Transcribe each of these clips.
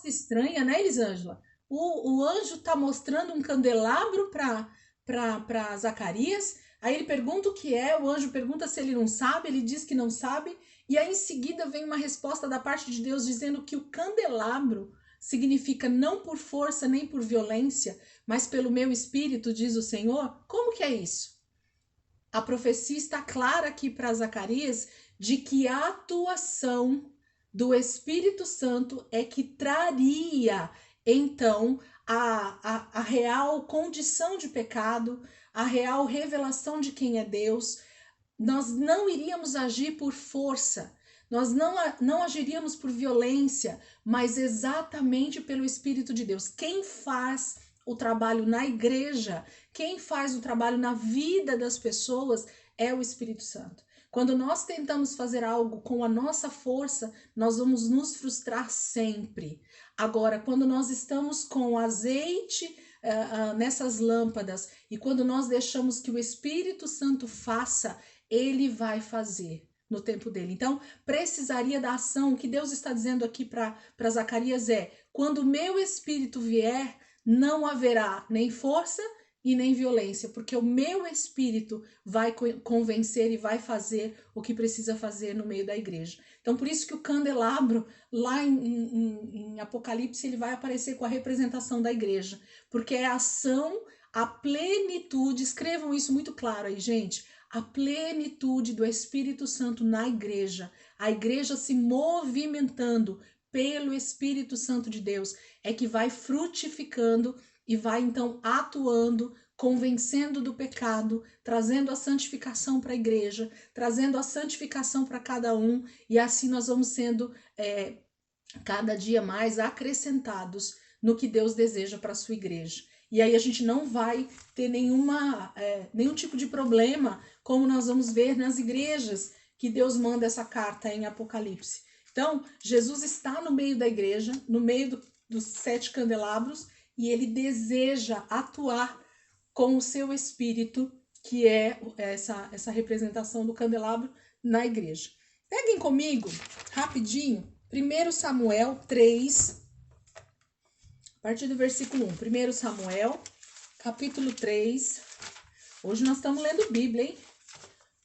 resposta estranha, né, Elisângela? O anjo está mostrando um candelabro para Zacarias, aí ele pergunta o que é, o anjo pergunta se ele não sabe, ele diz que não sabe, e aí em seguida vem uma resposta da parte de Deus dizendo que o candelabro significa não por força nem por violência, mas pelo meu espírito, diz o Senhor. Como que é isso? A profecia está clara aqui para Zacarias de que a atuação do Espírito Santo é que traria, então, a real condição de pecado, a real revelação de quem é Deus. Nós não iríamos agir por força, nós não agiríamos por violência, mas exatamente pelo Espírito de Deus. Quem faz o trabalho na igreja, quem faz o trabalho na vida das pessoas é o Espírito Santo. Quando nós tentamos fazer algo com a nossa força, nós vamos nos frustrar sempre. Agora, quando nós estamos com azeite nessas lâmpadas e quando nós deixamos que o Espírito Santo faça, ele vai fazer no tempo dele. Então, precisaria da ação. O que Deus está dizendo aqui para Zacarias é: quando o meu Espírito vier, não haverá nem força e nem violência, porque o meu Espírito vai convencer e vai fazer o que precisa fazer no meio da igreja. Então, por isso que o candelabro, lá em Apocalipse, ele vai aparecer com a representação da igreja, porque é a ação, a plenitude, escrevam isso muito claro aí, gente, a plenitude do Espírito Santo na igreja, a igreja se movimentando pelo Espírito Santo de Deus, é que vai frutificando e vai então atuando, convencendo do pecado, trazendo a santificação para a igreja, trazendo a santificação para cada um, e assim nós vamos sendo cada dia mais acrescentados no que Deus deseja para a sua igreja. E aí a gente não vai ter nenhum tipo de problema, como nós vamos ver nas igrejas que Deus manda essa carta em Apocalipse. Então, Jesus está no meio da igreja, no meio dos 7 candelabros, e ele deseja atuar com o seu espírito, que é essa representação do candelabro na igreja. Peguem comigo, rapidinho, 1 Samuel 3, a partir do versículo 1. 1 Samuel, capítulo 3. Hoje nós estamos lendo Bíblia, hein?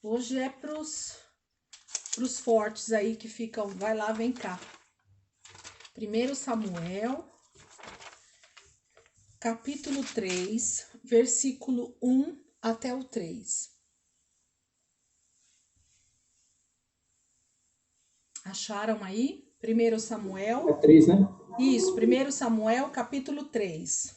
Hoje é pros fortes aí que ficam, vai lá, vem cá. 1 Samuel, capítulo 3, versículo 1 até o 3. Acharam aí? 1 Samuel. É 3, né? Isso, 1 Samuel, capítulo 3.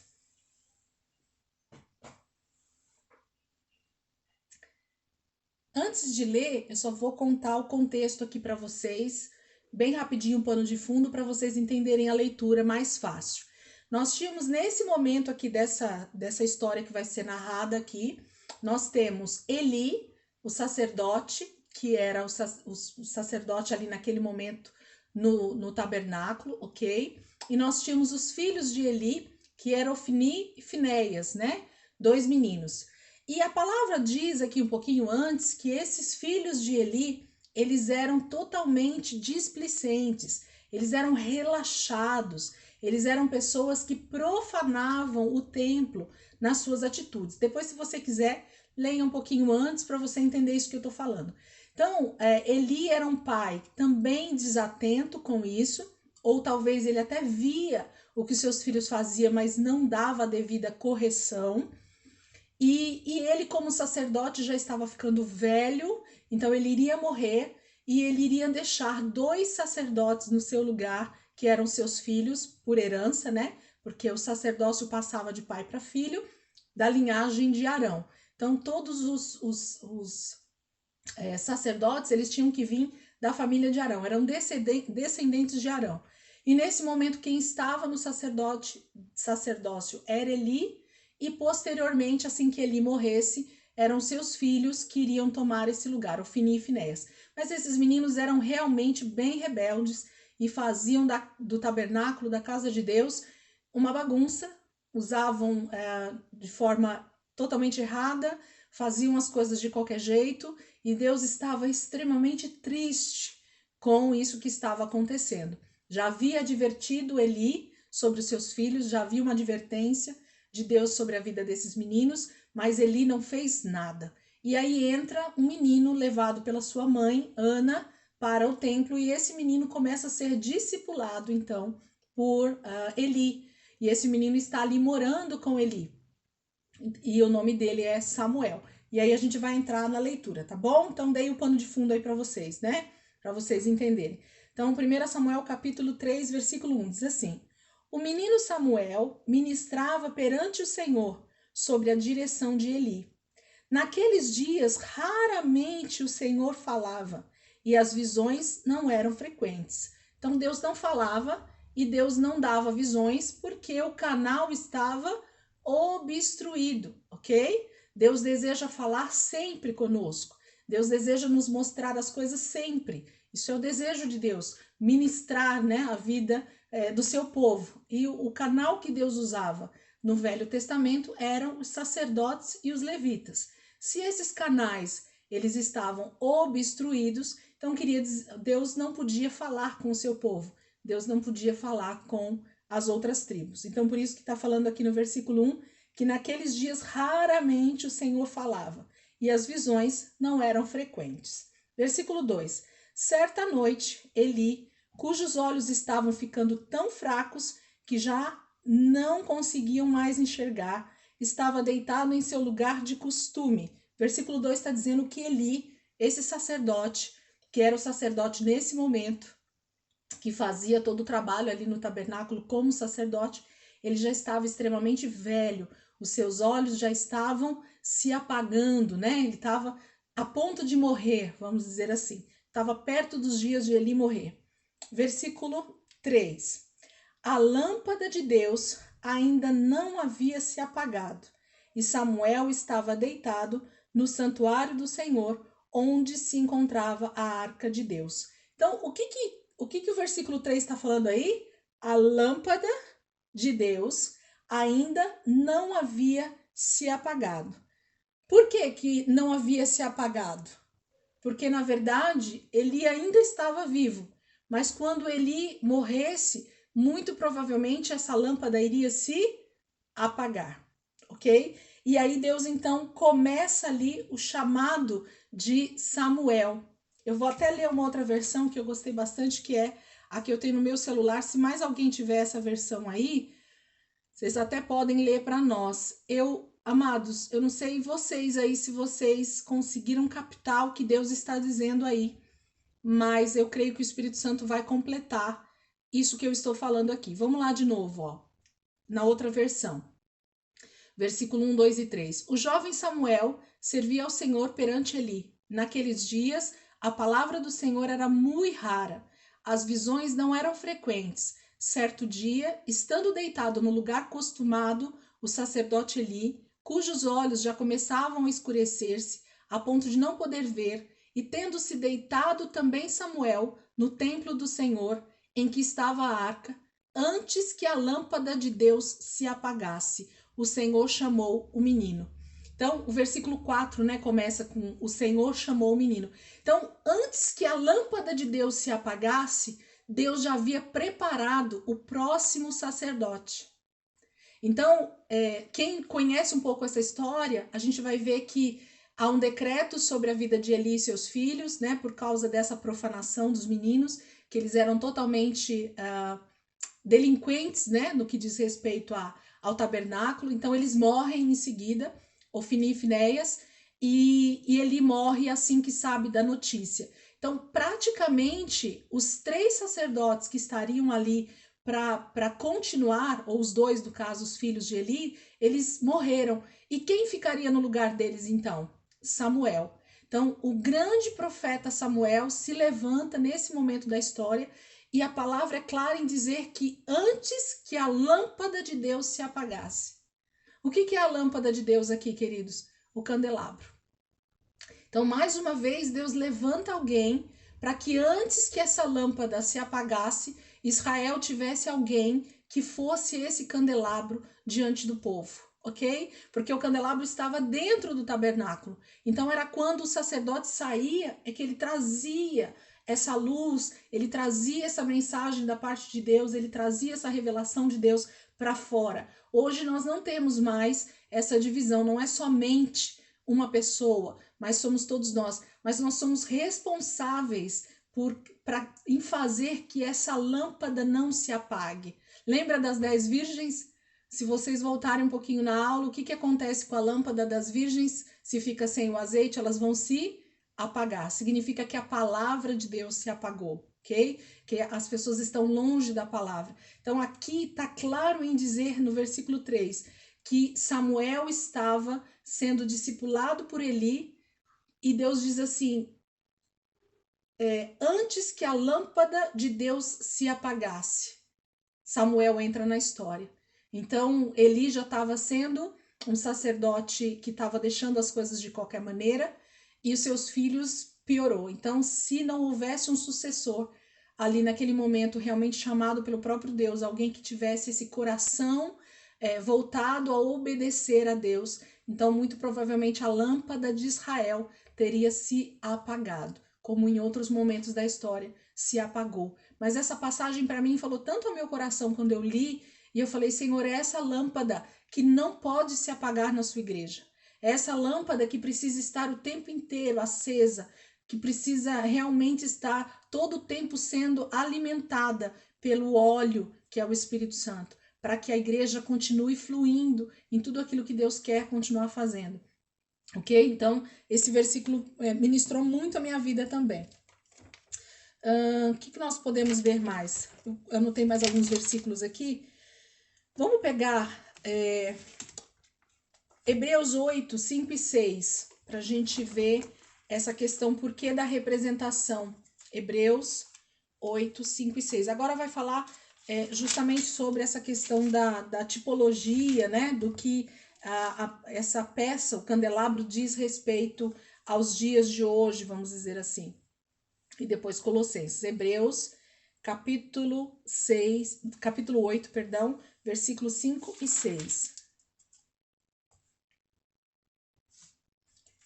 Antes de ler, eu só vou contar o contexto aqui para vocês, bem rapidinho, um pano de fundo, para vocês entenderem a leitura mais fácil. Nós tínhamos, nesse momento aqui dessa história que vai ser narrada aqui, nós temos Eli, o sacerdote, que era o sacerdote ali naquele momento no tabernáculo, ok? E nós tínhamos os filhos de Eli, que eram Ofni e Finéias, né? 2 meninos. E a palavra diz aqui um pouquinho antes que esses filhos de Eli, eles eram totalmente displicentes, eles eram relaxados, eles eram pessoas que profanavam o templo nas suas atitudes. Depois, se você quiser, leia um pouquinho antes para você entender isso que eu estou falando. Então, Eli era um pai também desatento com isso, ou talvez ele até via o que seus filhos faziam, mas não dava a devida correção. E ele, como sacerdote, já estava ficando velho, então ele iria morrer e ele iria deixar 2 sacerdotes no seu lugar, que eram seus filhos, por herança, né? Porque o sacerdócio passava de pai para filho, da linhagem de Arão. Então, todos os sacerdotes, eles tinham que vir da família de Arão, eram descendentes de Arão. E nesse momento, quem estava no sacerdócio era Eli, e posteriormente, assim que Eli morresse, eram seus filhos que iriam tomar esse lugar, Ofni e Finéias. Mas esses meninos eram realmente bem rebeldes e faziam do tabernáculo, da casa de Deus, uma bagunça, usavam de forma totalmente errada, faziam as coisas de qualquer jeito, e Deus estava extremamente triste com isso que estava acontecendo. Já havia advertido Eli sobre os seus filhos, já havia uma advertência de Deus sobre a vida desses meninos, mas Eli não fez nada. E aí entra um menino levado pela sua mãe, Ana, para o templo, e esse menino começa a ser discipulado, então, por Eli. E esse menino está ali morando com Eli. E o nome dele é Samuel. E aí a gente vai entrar na leitura, tá bom? Então dei o pano de fundo aí para vocês, né? Para vocês entenderem. Então, 1 Samuel capítulo 3, versículo 1, diz assim: O menino Samuel ministrava perante o Senhor sob a direção de Eli. Naqueles dias, raramente o Senhor falava e as visões não eram frequentes. Então, Deus não falava e Deus não dava visões porque o canal estava obstruído, ok? Deus deseja falar sempre conosco. Deus deseja nos mostrar as coisas sempre. Isso é o desejo de Deus, ministrar, né, a vida do seu povo. E o canal que Deus usava no Velho Testamento eram os sacerdotes e os levitas. Se esses canais eles estavam obstruídos, então Deus não podia falar com o seu povo. Deus não podia falar com as outras tribos. Então, por isso que está falando aqui no versículo 1, que naqueles dias raramente o Senhor falava, e as visões não eram frequentes. Versículo 2, certa noite, Eli, cujos olhos estavam ficando tão fracos que já não conseguiam mais enxergar, estava deitado em seu lugar de costume. Versículo 2 está dizendo que Eli, esse sacerdote, que era o sacerdote nesse momento, que fazia todo o trabalho ali no tabernáculo como sacerdote, ele já estava extremamente velho, os seus olhos já estavam se apagando, né? Ele estava a ponto de morrer, vamos dizer assim. Estava perto dos dias de Eli morrer. Versículo 3. A lâmpada de Deus ainda não havia se apagado, e Samuel estava deitado no santuário do Senhor, onde se encontrava a arca de Deus. Então, o que o versículo 3 está falando aí? A lâmpada de Deus ainda não havia se apagado. Por que não havia se apagado? Porque, na verdade, Eli ainda estava vivo, mas quando Eli morresse, muito provavelmente essa lâmpada iria se apagar, ok? E aí Deus, então, começa ali o chamado de Samuel. Eu vou até ler uma outra versão que eu gostei bastante, que é a que eu tenho no meu celular. Se mais alguém tiver essa versão aí, vocês até podem ler para nós. Amados, eu não sei vocês aí se vocês conseguiram captar o que Deus está dizendo aí, mas eu creio que o Espírito Santo vai completar isso que eu estou falando aqui. Vamos lá de novo, ó, na outra versão. Versículo 1, 2 e 3. O jovem Samuel servia ao Senhor perante Eli. Naqueles dias, a palavra do Senhor era muito rara. As visões não eram frequentes. Certo dia, estando deitado no lugar costumado, o sacerdote Eli, cujos olhos já começavam a escurecer-se, a ponto de não poder ver, e tendo-se deitado também Samuel no templo do Senhor, em que estava a arca, antes que a lâmpada de Deus se apagasse, o Senhor chamou o menino. Então, o versículo 4, né, começa com o Senhor chamou o menino. Então, antes que a lâmpada de Deus se apagasse, Deus já havia preparado o próximo sacerdote. Então, quem conhece um pouco essa história, a gente vai ver que há um decreto sobre a vida de Eli e seus filhos, né, por causa dessa profanação dos meninos, que eles eram totalmente delinquentes, né, no que diz respeito ao tabernáculo. Então, eles morrem em seguida, Ofni e Finéias, e Eli morre assim que sabe da notícia. Então, praticamente, os 3 sacerdotes que estariam ali para continuar, ou os 2, do caso, os filhos de Eli, eles morreram. E quem ficaria no lugar deles, então? Samuel. Então, o grande profeta Samuel se levanta nesse momento da história, e a palavra é clara em dizer que antes que a lâmpada de Deus se apagasse. O que é a lâmpada de Deus aqui, queridos? O candelabro. Então, mais uma vez, Deus levanta alguém para que antes que essa lâmpada se apagasse, Israel tivesse alguém que fosse esse candelabro diante do povo, ok? Porque o candelabro estava dentro do tabernáculo. Então, era quando o sacerdote saía, é que ele trazia essa luz, ele trazia essa mensagem da parte de Deus, ele trazia essa revelação de Deus para fora. Hoje nós não temos mais essa divisão, não é somente uma pessoa, mas somos todos nós, mas nós somos responsáveis em fazer que essa lâmpada não se apague. Lembra das 10 virgens? Se vocês voltarem um pouquinho na aula, o que acontece com a lâmpada das virgens? Se fica sem o azeite, elas vão se apagar. Significa que a palavra de Deus se apagou, ok? Que as pessoas estão longe da palavra. Então aqui está claro em dizer no versículo 3 que Samuel estava sendo discipulado por Eli e Deus diz assim, antes que a lâmpada de Deus se apagasse, Samuel entra na história. Então Eli já estava sendo um sacerdote que estava deixando as coisas de qualquer maneira e os seus filhos piorou. Então, se não houvesse um sucessor ali naquele momento realmente chamado pelo próprio Deus, alguém que tivesse esse coração voltado a obedecer a Deus, então muito provavelmente a lâmpada de Israel teria se apagado, como em outros momentos da história se apagou. Mas essa passagem para mim falou tanto ao meu coração quando eu li, e eu falei, Senhor, é essa lâmpada que não pode se apagar na sua igreja. É essa lâmpada que precisa estar o tempo inteiro acesa, que precisa realmente estar todo o tempo sendo alimentada pelo óleo que é o Espírito Santo, para que a igreja continue fluindo em tudo aquilo que Deus quer continuar fazendo. Ok? Então, esse versículo ministrou muito a minha vida também. O que nós podemos ver mais? Eu anotei mais alguns versículos aqui. Vamos pegar Hebreus 8, 5 e 6, para a gente ver essa questão por que da representação. Hebreus 8, 5 e 6. Agora vai falar justamente sobre essa questão da tipologia, né? Do que essa peça, o candelabro, diz respeito aos dias de hoje, vamos dizer assim. E depois Colossenses. Hebreus, capítulo 8, versículos 5 e 6.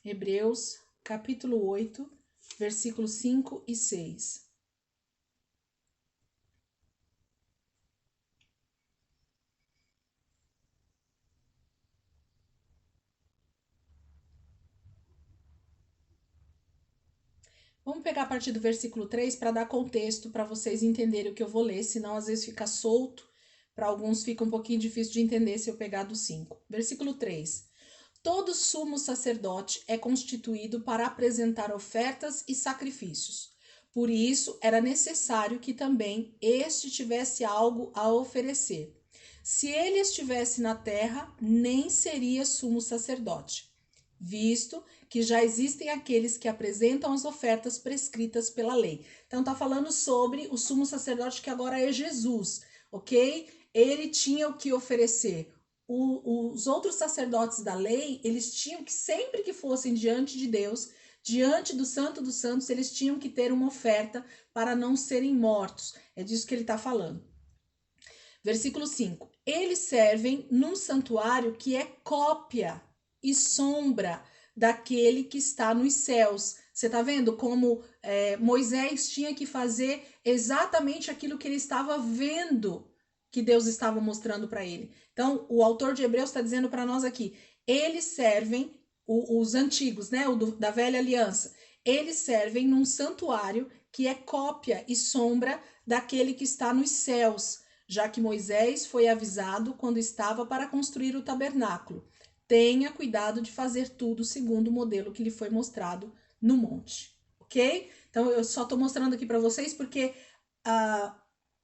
Hebreus, capítulo 8, versículos 5 e 6. Vamos pegar a partir do versículo 3 para dar contexto para vocês entenderem o que eu vou ler, senão às vezes fica solto, para alguns fica um pouquinho difícil de entender se eu pegar do 5. Versículo 3. Todo sumo sacerdote é constituído para apresentar ofertas e sacrifícios. Por isso, era necessário que também este tivesse algo a oferecer. Se ele estivesse na terra, nem seria sumo sacerdote, visto que já existem aqueles que apresentam as ofertas prescritas pela lei. Então tá falando sobre o sumo sacerdote que agora é Jesus, ok? Ele tinha o que oferecer. Os outros sacerdotes da lei, eles tinham que, sempre que fossem diante de Deus, diante do Santo dos Santos, eles tinham que ter uma oferta para não serem mortos. É disso que ele está falando. Versículo 5. Eles servem num santuário que é cópia e sombra daquele que está nos céus. Você está vendo como Moisés tinha que fazer exatamente aquilo que ele estava vendo que Deus estava mostrando para ele. Então, o autor de Hebreus está dizendo para nós aqui, eles servem, os antigos, né, da velha aliança, eles servem num santuário que é cópia e sombra daquele que está nos céus, já que Moisés foi avisado quando estava para construir o tabernáculo. Tenha cuidado de fazer tudo segundo o modelo que lhe foi mostrado no monte, ok? Então, eu só estou mostrando aqui para vocês porque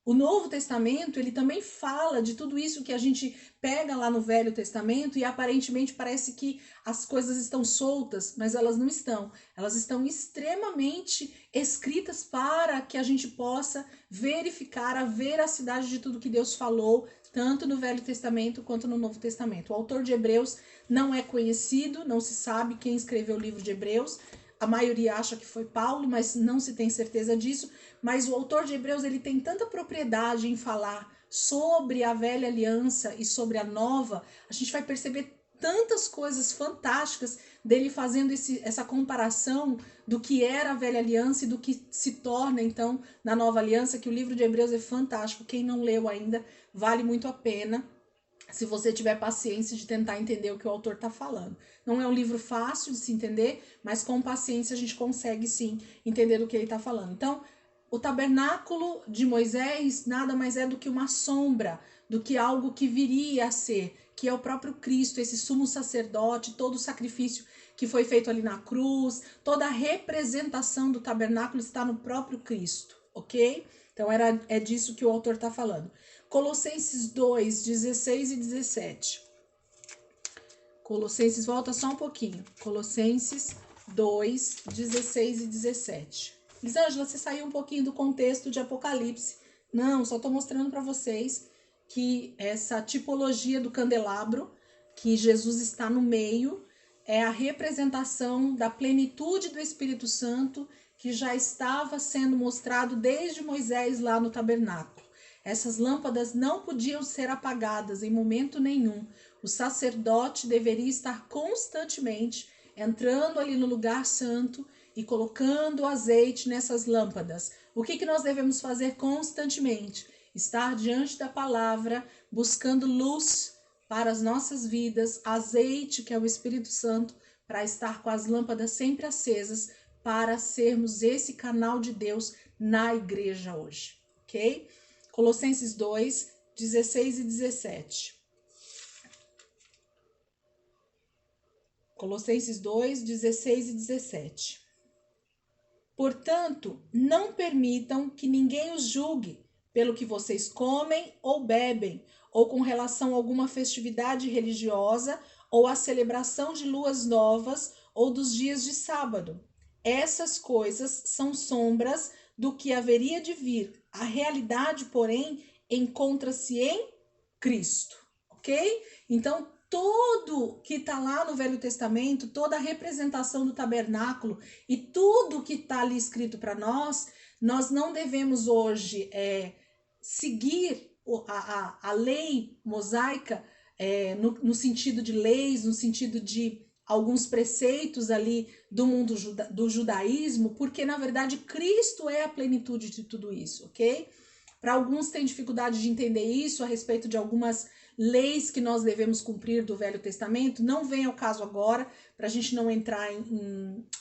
o Novo Testamento, ele também fala de tudo isso que a gente pega lá no Velho Testamento e aparentemente parece que as coisas estão soltas, mas elas não estão. Elas estão extremamente escritas para que a gente possa verificar a veracidade de tudo que Deus falou, tanto no Velho Testamento quanto no Novo Testamento. O autor de Hebreus não é conhecido, não se sabe quem escreveu o livro de Hebreus. A maioria acha que foi Paulo, mas não se tem certeza disso. Mas o autor de Hebreus, ele tem tanta propriedade em falar sobre a velha aliança e sobre a nova, a gente vai perceber tantas coisas fantásticas dele fazendo essa comparação do que era a velha aliança e do que se torna, então, na nova aliança, que o livro de Hebreus é fantástico. Quem não leu ainda, vale muito a pena, se você tiver paciência de tentar entender o que o autor está falando. Não é um livro fácil de se entender, mas com paciência a gente consegue, sim, entender o que ele está falando. Então, o tabernáculo de Moisés nada mais é do que uma sombra, do que algo que viria a ser, que é o próprio Cristo, esse sumo sacerdote, todo o sacrifício que foi feito ali na cruz, toda a representação do tabernáculo está no próprio Cristo, ok? Então é disso que o autor está falando. Colossenses 2, 16 e 17. Colossenses, volta só um pouquinho. Colossenses 2, 16 e 17. Elisângela, você saiu um pouquinho do contexto de Apocalipse. Não, só estou mostrando para vocês que essa tipologia do candelabro, que Jesus está no meio, é a representação da plenitude do Espírito Santo que já estava sendo mostrado desde Moisés lá no tabernáculo. Essas lâmpadas não podiam ser apagadas em momento nenhum. O sacerdote deveria estar constantemente entrando ali no lugar santo e colocando azeite nessas lâmpadas. O que nós devemos fazer constantemente? Estar diante da palavra, buscando luz para as nossas vidas, azeite, que é o Espírito Santo, para estar com as lâmpadas sempre acesas, para sermos esse canal de Deus na igreja hoje, ok? Colossenses 2, 16 e 17. Colossenses 2, 16 e 17. Portanto, não permitam que ninguém os julgue pelo que vocês comem ou bebem, ou com relação a alguma festividade religiosa, ou a celebração de luas novas, ou dos dias de sábado. Essas coisas são sombras do que haveria de vir. A realidade, porém, encontra-se em Cristo, ok? Então, tudo que está lá no Velho Testamento, toda a representação do tabernáculo e tudo que está ali escrito para nós não devemos hoje seguir a lei mosaica no sentido de leis, no sentido de alguns preceitos ali do mundo do judaísmo, porque na verdade Cristo é a plenitude de tudo isso, ok? Para alguns tem dificuldade de entender isso a respeito de algumas leis que nós devemos cumprir do Velho Testamento. Não vem ao caso agora, para a gente não entrar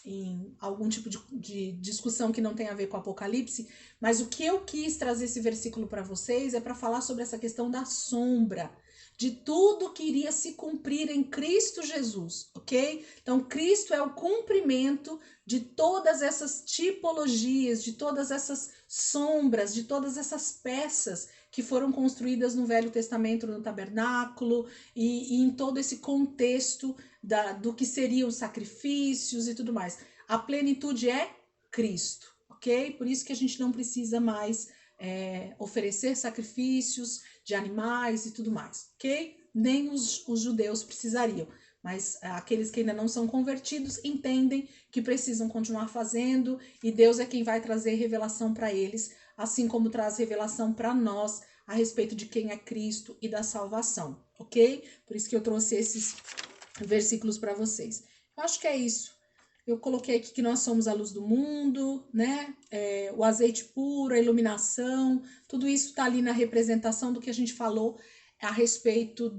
em algum tipo de discussão que não tem a ver com o Apocalipse, mas o que eu quis trazer esse versículo para vocês é para falar sobre essa questão da sombra, de tudo que iria se cumprir em Cristo Jesus, ok? Então, Cristo é o cumprimento de todas essas tipologias, de todas essas sombras, de todas essas peças que foram construídas no Velho Testamento, no tabernáculo e em todo esse contexto do que seriam os sacrifícios e tudo mais. A plenitude é Cristo, ok? Por isso que a gente não precisa mais oferecer sacrifícios de animais e tudo mais, ok? Nem os judeus precisariam, mas aqueles que ainda não são convertidos entendem que precisam continuar fazendo e Deus é quem vai trazer revelação para eles, assim como traz revelação para nós a respeito de quem é Cristo e da salvação, ok? Por isso que eu trouxe esses versículos para vocês. Eu acho que é isso. Eu coloquei aqui que nós somos a luz do mundo, né? O azeite puro, a iluminação, tudo isso está ali na representação do que a gente falou a respeito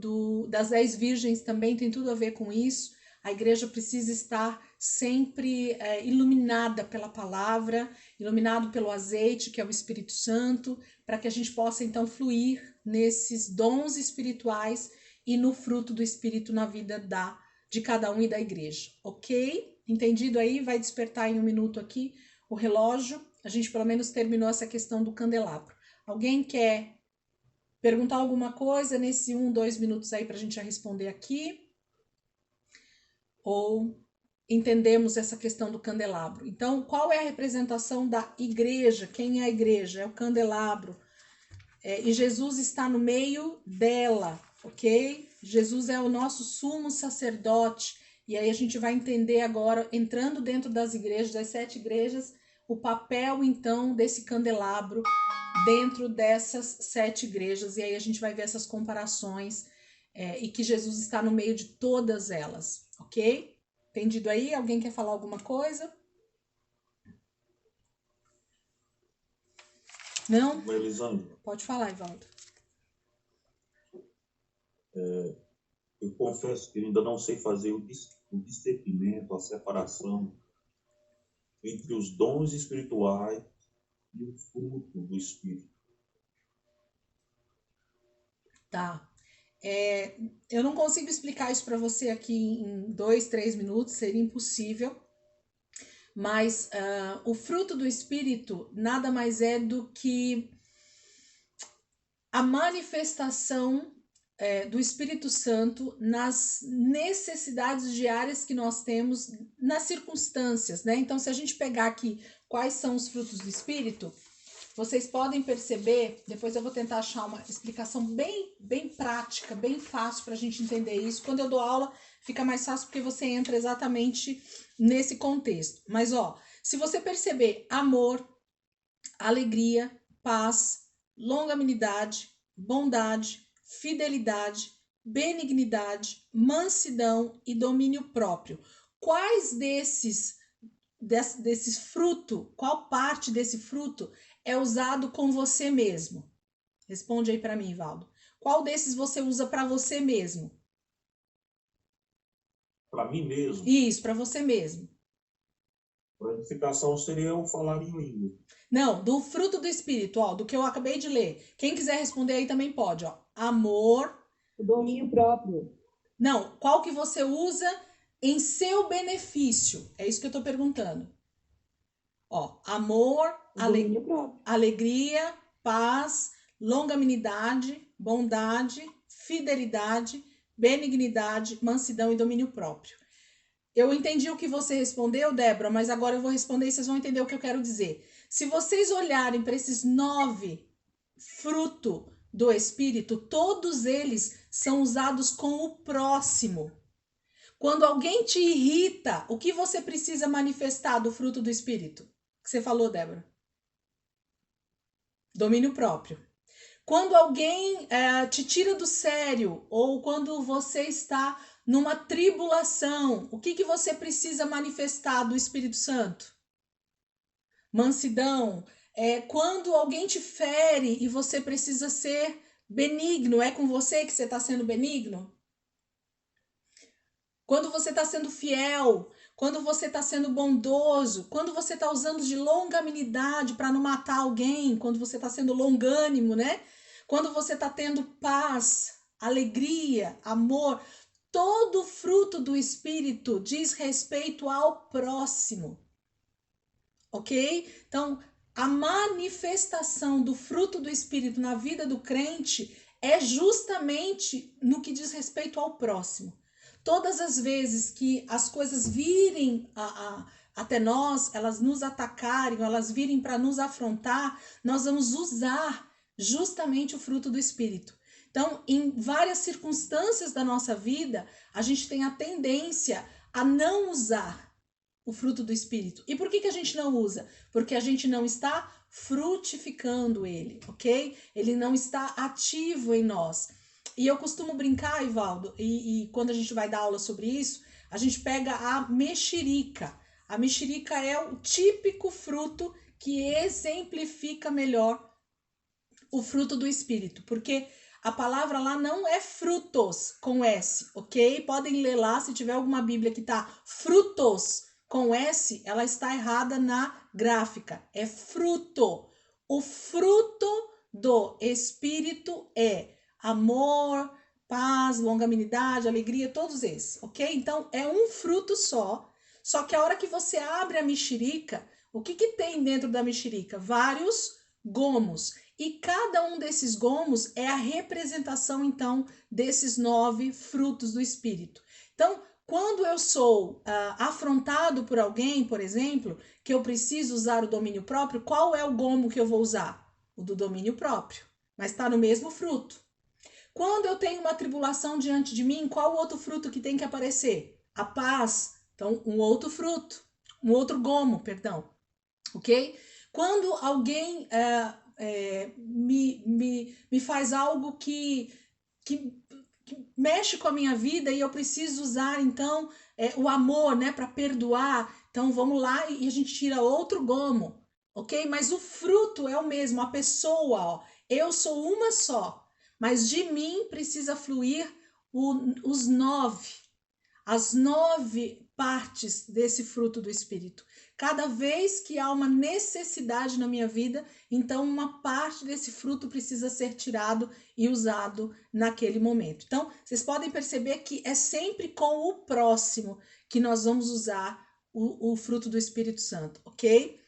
das 10 virgens, também tem tudo a ver com isso. A igreja precisa estar sempre iluminada pela palavra, iluminado pelo azeite, que é o Espírito Santo, para que a gente possa então fluir nesses dons espirituais e no fruto do Espírito na vida de cada um e da igreja, ok? Entendido aí? Vai despertar em um minuto aqui o relógio. A gente pelo menos terminou essa questão do candelabro. Alguém quer perguntar alguma coisa nesse 2 minutos aí para a gente já responder aqui? Ou entendemos essa questão do candelabro? Então, qual é a representação da igreja? Quem é a igreja? É o candelabro. E Jesus está no meio dela, ok? Jesus é o nosso sumo sacerdote. E aí a gente vai entender agora, entrando dentro das igrejas, das 7 igrejas, o papel, então, desse candelabro dentro dessas 7 igrejas. E aí a gente vai ver essas comparações e que Jesus está no meio de todas elas, ok? Entendido aí? Alguém quer falar alguma coisa? Não? Elisângela, Pode falar, Ivaldo. eu confesso que ainda não sei fazer o discernimento, a separação entre os dons espirituais e o fruto do Espírito. Tá. Eu não consigo explicar isso para você aqui em 2, 3 minutos, seria impossível. Mas o fruto do Espírito nada mais é do que a manifestação do Espírito Santo nas necessidades diárias que nós temos, nas circunstâncias, né? Então, se a gente pegar aqui quais são os frutos do Espírito, vocês podem perceber, depois eu vou tentar achar uma explicação bem prática, bem fácil para a gente entender isso. Quando eu dou aula, fica mais fácil porque você entra exatamente nesse contexto. Mas, se você perceber amor, alegria, paz, longanimidade, bondade, fidelidade, benignidade, mansidão e domínio próprio. Quais desses fruto, qual parte desse fruto é usado com você mesmo? Responde aí para mim, Valdo. Qual desses você usa para você mesmo? Para mim mesmo. Isso, para você mesmo. A edificação seria eu falar em língua. Não, do fruto do Espírito, do que eu acabei de ler. Quem quiser responder aí também pode, Amor. O domínio próprio. Não, qual que você usa em seu benefício? É isso que eu tô perguntando. Amor, alegria, paz, longanimidade, bondade, fidelidade, benignidade, mansidão e domínio próprio. Eu entendi o que você respondeu, Débora, mas agora eu vou responder e vocês vão entender o que eu quero dizer. Se vocês olharem para esses 9 frutos do Espírito, todos eles são usados com o próximo. Quando alguém te irrita, o que você precisa manifestar do fruto do Espírito? Que você falou, Débora? Domínio próprio. Quando alguém te tira do sério, ou quando você está numa tribulação, o que você precisa manifestar do Espírito Santo? Mansidão. Quando alguém te fere e você precisa ser benigno, é com você que você está sendo benigno? Quando você está sendo fiel, quando você está sendo bondoso, quando você está usando de longanimidade para não matar alguém, quando você está sendo longânimo, né? Quando você está tendo paz, alegria, amor, todo fruto do Espírito diz respeito ao próximo, ok? Então, a manifestação do fruto do Espírito na vida do crente é justamente no que diz respeito ao próximo. Todas as vezes que as coisas virem até nós, elas nos atacarem, elas virem para nos afrontar, nós vamos usar justamente o fruto do Espírito. Então, em várias circunstâncias da nossa vida, a gente tem a tendência a não usar o fruto do Espírito. E por que a gente não usa? Porque a gente não está frutificando ele, ok? Ele não está ativo em nós. E eu costumo brincar, Ivaldo, e quando a gente vai dar aula sobre isso, a gente pega a mexerica. A mexerica é o típico fruto que exemplifica melhor o fruto do Espírito, porque a palavra lá não é frutos com S, ok? Podem ler lá, se tiver alguma Bíblia que tá frutos com S, ela está errada na gráfica, é fruto. O fruto do Espírito é amor, paz, longanimidade, alegria, todos esses, ok? Então, é um fruto só que a hora que você abre a mexerica, o que tem dentro da mexerica? Vários gomos. E cada um desses gomos é a representação, então, desses 9 frutos do Espírito. Então, quando eu sou afrontado por alguém, por exemplo, que eu preciso usar o domínio próprio, qual é o gomo que eu vou usar? O do domínio próprio, mas está no mesmo fruto. Quando eu tenho uma tribulação diante de mim, qual o outro fruto que tem que aparecer? A paz. Então, um outro fruto, um outro gomo, perdão. Ok? Quando alguém me faz algo que que mexe com a minha vida e eu preciso usar, então, o amor, né, para perdoar. Então, vamos lá e a gente tira outro gomo, ok? Mas o fruto é o mesmo, a pessoa, ó. Eu sou uma só, mas de mim precisa fluir os 9, as 9 partes desse fruto do Espírito. Cada vez que há uma necessidade na minha vida, então uma parte desse fruto precisa ser tirado e usado naquele momento. Então, vocês podem perceber que é sempre com o próximo que nós vamos usar o fruto do Espírito Santo, ok?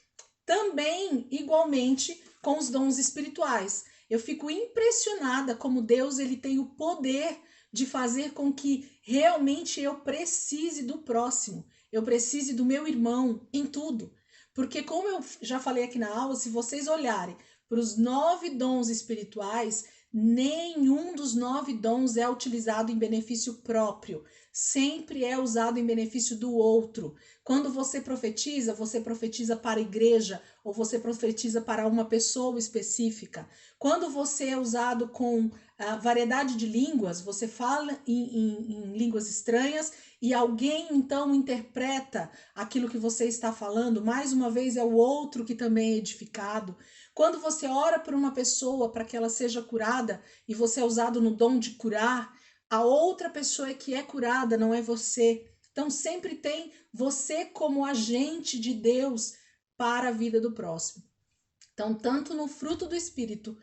Também, igualmente, com os dons espirituais. Eu fico impressionada como Deus ele tem o poder de fazer com que realmente eu precise do próximo, eu precise do meu irmão em tudo. Porque, como eu já falei aqui na aula, se vocês olharem para os 9 dons espirituais, nenhum dos 9 dons é utilizado em benefício próprio, sempre é usado em benefício do outro. Quando você profetiza para a igreja ou você profetiza para uma pessoa específica. Quando você é usado com variedade de línguas, você fala em línguas estranhas e alguém então interpreta aquilo que você está falando, mais uma vez é o outro que também é edificado. Quando você ora por uma pessoa para que ela seja curada e você é usado no dom de curar, a outra pessoa que é curada, não é você. Então sempre tem você como agente de Deus para a vida do próximo. Então, tanto no fruto do Espírito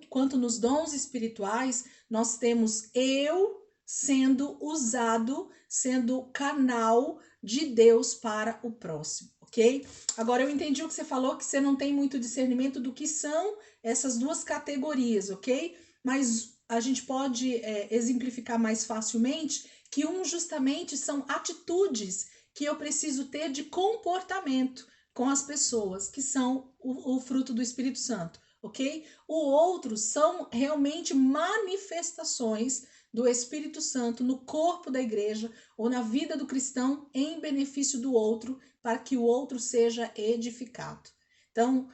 quanto nos dons espirituais, nós temos eu sendo usado, sendo canal de Deus para o próximo, ok? Agora, eu entendi o que você falou, que você não tem muito discernimento do que são essas duas categorias, ok? Mas a gente pode exemplificar mais facilmente que justamente são atitudes que eu preciso ter de comportamento com as pessoas, que são o fruto do Espírito Santo, ok? O outro são realmente manifestações do Espírito Santo no corpo da igreja ou na vida do cristão em benefício do outro, para que o outro seja edificado. Então,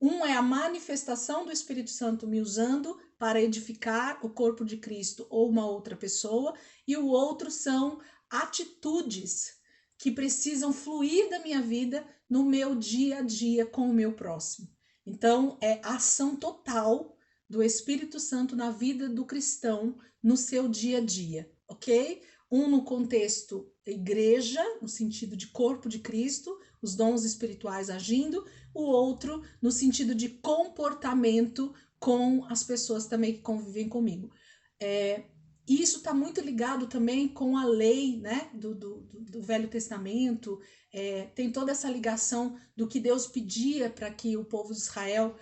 um é a manifestação do Espírito Santo me usando para edificar o corpo de Cristo ou uma outra pessoa, e o outro são atitudes que precisam fluir da minha vida no meu dia a dia com o meu próximo. Então, é a ação total do Espírito Santo na vida do cristão no seu dia a dia, ok? Um no contexto igreja, no sentido de corpo de Cristo, os dons espirituais agindo, o outro no sentido de comportamento com as pessoas também que convivem comigo. Isso está muito ligado também com a lei, né, do Velho Testamento, tem toda essa ligação do que Deus pedia para que o povo de Israel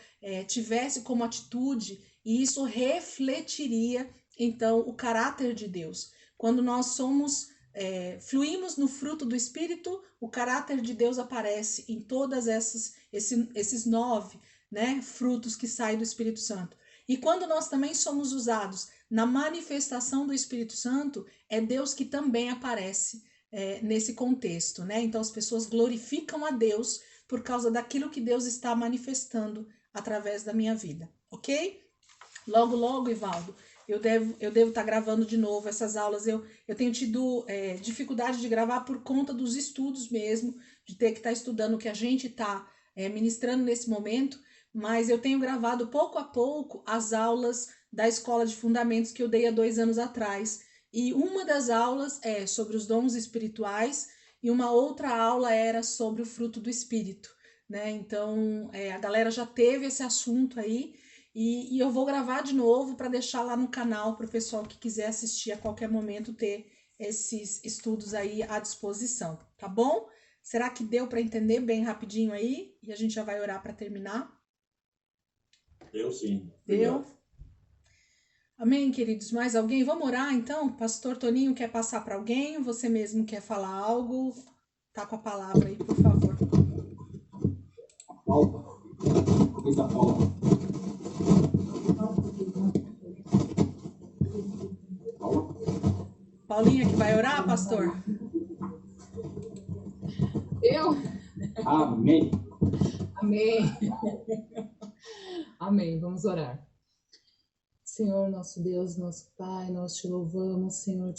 tivesse como atitude, e isso refletiria, então, o caráter de Deus. Quando nós fluímos no fruto do Espírito, o caráter de Deus aparece em todas esses 9, né, frutos que saem do Espírito Santo. E quando nós também somos usados na manifestação do Espírito Santo, é Deus que também aparece nesse contexto, né? Então as pessoas glorificam a Deus por causa daquilo que Deus está manifestando através da minha vida, ok? Logo, logo, Ivaldo, eu devo estar gravando de novo essas aulas. Eu tenho tido dificuldade de gravar por conta dos estudos mesmo, de ter que estar estudando o que a gente está ministrando nesse momento, mas eu tenho gravado pouco a pouco as aulas da Escola de Fundamentos que eu dei há 2 anos atrás. E uma das aulas é sobre os dons espirituais e uma outra aula era sobre o fruto do Espírito, né? Então, a galera já teve esse assunto aí e eu vou gravar de novo para deixar lá no canal para o pessoal que quiser assistir a qualquer momento ter esses estudos aí à disposição, tá bom? Será que deu para entender bem rapidinho aí? E a gente já vai orar para terminar? Deu sim. Deu? Amém, queridos? Mais alguém? Vamos orar então? Pastor Toninho quer passar para alguém? Você mesmo quer falar algo? Tá com a palavra aí, por favor. Paulinha que vai orar, pastor? Eu? Amém. Amém. Amém. Vamos orar. Senhor, nosso Deus, nosso Pai, nós te louvamos, Senhor.